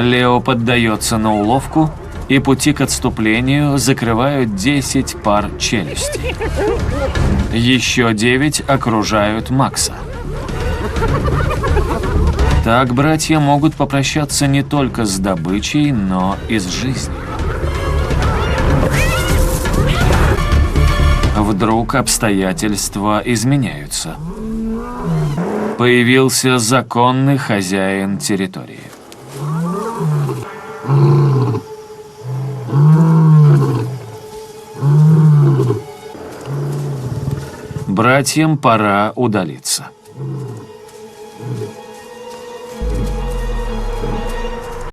Лео поддается на уловку, и пути к отступлению закрывают 10 пар челюстей. Еще 9 окружают Макса. Так братья могут попрощаться не только с добычей, но и с жизнью. Вдруг обстоятельства изменяются. Появился законный хозяин территории. Братьям пора удалиться.